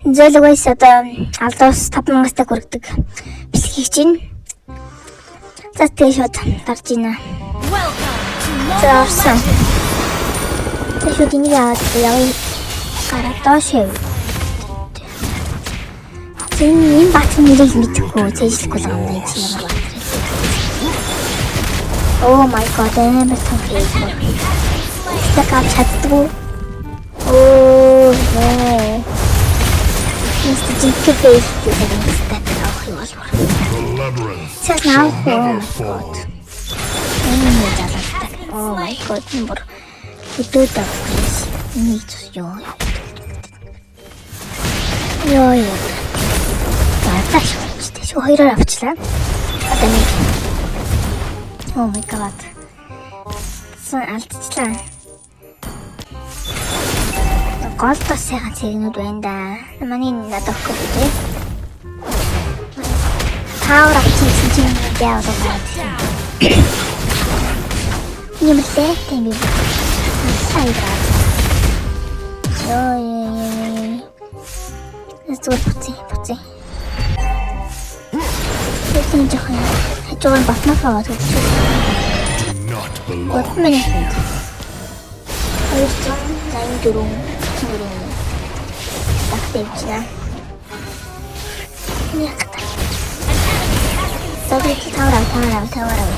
зөөлөгөөс одоо алдаас 5,000-аас хүргэдэг бэлхийг чинь. За тэгээ шууд гарч ийна. За орсон. Тэр шууд энийг аваад явъя. Гараа доош яв. Энэ баатны нэрийг мэдэхгүй цээжлэхгүй л юм даа чи ямар бат. Oh my god, энэ бэтэн Facebook. Instagram чаддгүй. Oh no. Instagram Facebook гэдэг авах юм болов. Чаг наа. Oh my god, нэмэр. Өдөөд авах. Нэг зүс ёо. Ёо. Тааш авчихсан. Шо хоёроор авчлаа. Одоо нэг. Oh my god. Сан алдчихлаа. Голдос сайхан цэгнүүд байна да. Манай надад өгөх үү? Таур авчихсан чинь яавал байна. Нэмэлтэй тийм үү? Сайраа. Ёо. Зүгээр буцаа. Тэний жоохон хажуугаар батнаас аваад өгч. Вот минь. Айдсан 84. Тагтайчна. Нэг. Согт тавраа.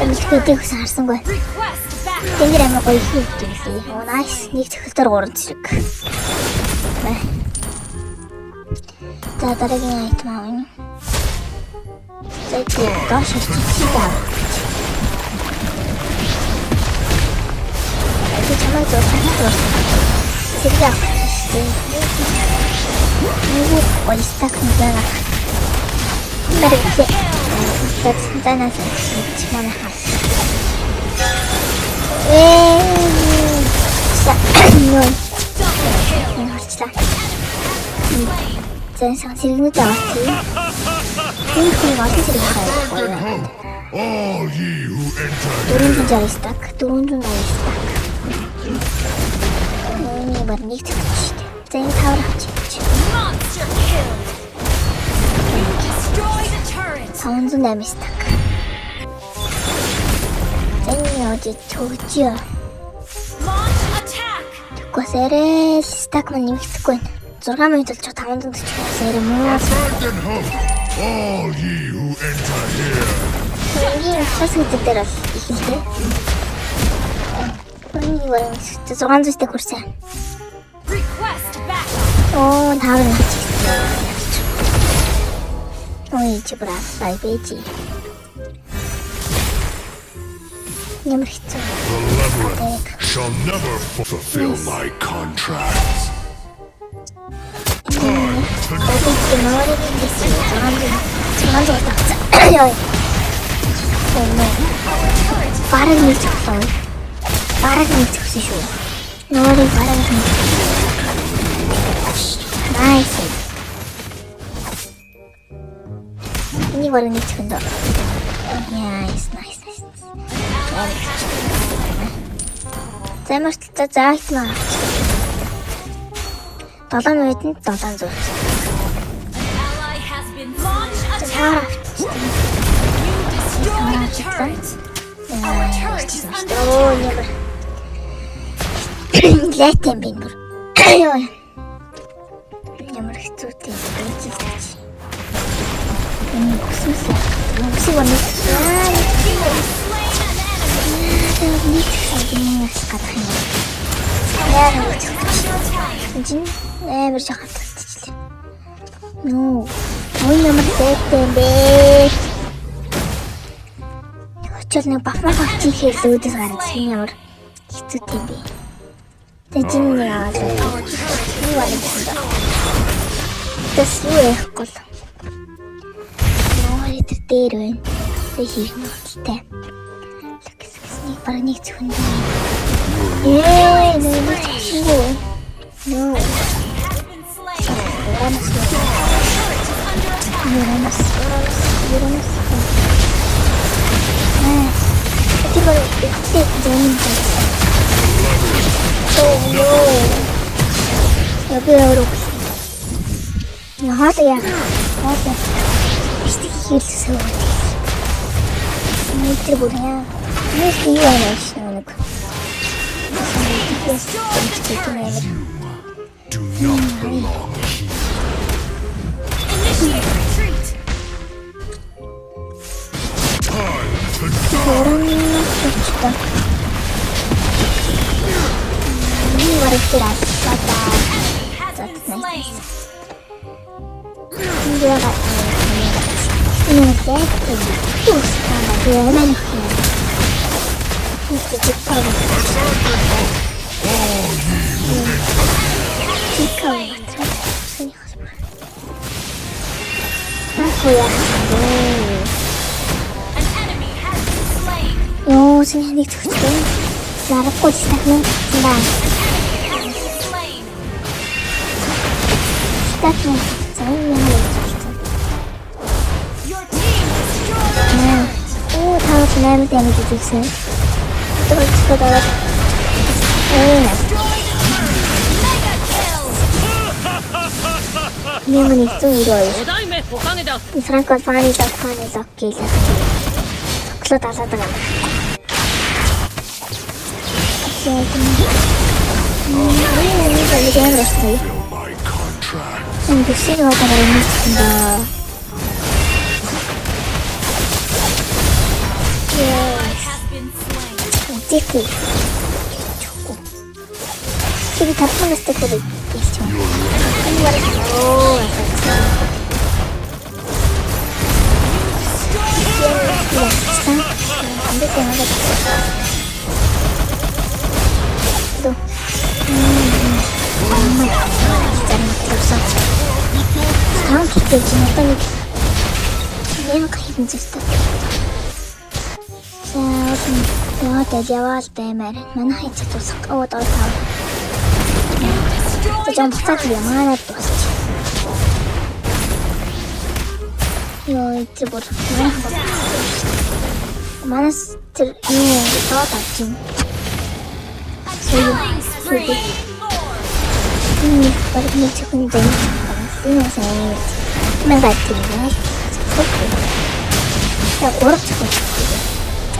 Эмчтэй харсангүй. Тэнгэр амир гоё хийлээ. Оо nice. Нэг цохилтоор 3 зэрэг. За дараагийн айтем авна. Зэт доош чичигдээ. Это чамайг зурсан. Сэргээ. Нэг болстак нэгэн. Мэрэгчээ. Тэцэнээс чимээ хаа. Нөө. Зэн сан сэргэнүүд авчих. Энэ хүн олон зэрэг хайр. All ye who enter 460 стак. Энэ бар нэг цэцэж. Зэн тавар авчих. 508 стак. Зэн яж төгжөө. Тэгвэл стак мань нэмэгдэхгүй байна. 6 минут болж 540 сая муу. all ye who enter here. Ini хасгид дээр бол ихэлтэй. Миний варан 600-тэй хүрсэн. Оо, таван хийчихсэн. Ой, чи брат, бай бэжи. Ямар хэцүү. The labyrinth shall never fulfill my contracts. Бараг нэг цогцоо. Бараг нэг цогцоо шүү. Нуурыг бараг нэг. Nice. Энийг бараг нэг цогцоо. Nice. Замарт заалт маа. 7 минутанд 700. Oh, never. Let them be. Ямар хэцүүтэй байж. Энэ хүсмэсээ. Хүсэг байна. Нэг хэсэг гадах юм. Яа гэж. Чин амар шахалтчихлээ. Нөө. Ой ямар хэцүүтэй бэ. Очол нэг бахмаа авчих хэлээ өөдөөс гарч ямар хэцүүтэй бэ. Тэжин нэг аваад юу байна. Тэс юу яахгүй л. Ноо итэр дээр байна. Тэ хийх мэт. Нэг бараг нэг зөвхөн. Нэг чигөө. Нөө. Юрамас. Тибэр их зэн. би өөрөө хоол яа. Ихтэй хийлсэн. Нэг бүр яа. Нэг юу яаш нэг. Do not belong here. Initiate retreat. Time to die. Has been slain. An enemy has been slain. Ёо, синхнийг төгсдөө. Зарахгүй стахны баа. An enemy has been slain. Стахны цаан яа. Your team destroyed a turret. Оо, таа нэмээд ямиг үзсэн. Тэгвэл Destroyed a turret. Mega kill. Нэмээд зүүрөө. 5代目おかげだ Франко фаны лок гэлээ. Тоглоод алаад байгаа. Fill my contract. Тэсийг одоо нэмсэн да. Has been slain. Тику. Чи тарханаас тэхүү хэлж байна. Оо. Яваал баймаар манай хайцад тусах оо доо тав. Тэжэн буцаад ямаараа дуусч. Ёо тэр бүр манас тэр юу тоо тавчин. Killing spree. Бараг нэг чихэн дэм. Энэ сайн. Мэн байтгий. Я горч хөө.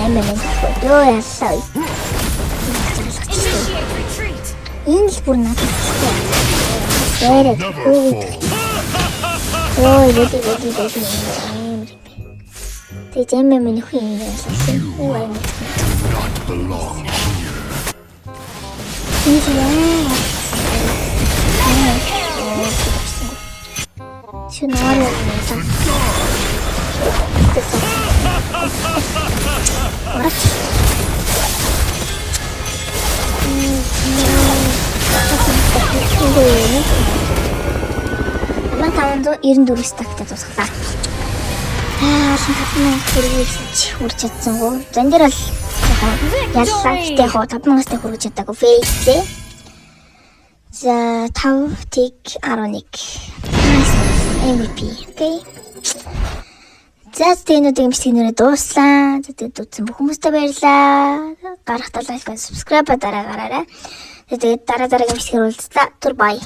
Эмэн ёо ясаа. Initiate retreat. Энэ л бүр надад. Ярэ. Never fall. Ой, дэдэ. Тэг эмэн миний хүү юм яасан. Ой. Do not belong here. Чинаараа Мантаандо 94 стактай тусахлаа. Хатны хүргэж хүрч чадсан гоо. Зан дээр л яллаа гэдэг хоо 5,000-аас тэ хүргэж чадаагүй фейлтэй. За 5 тик 11. MVP. Окей. За тэнүүдийн эмчтгийнээрээ дууслаа. Тэгээд үзсэн бүх хүмүүстээ баярлалаа. Гарахтаа лайк, subscribe дараагараарай. Тэгээд дараа дараагийн эмчтгээр уулзлаа. Түр бай.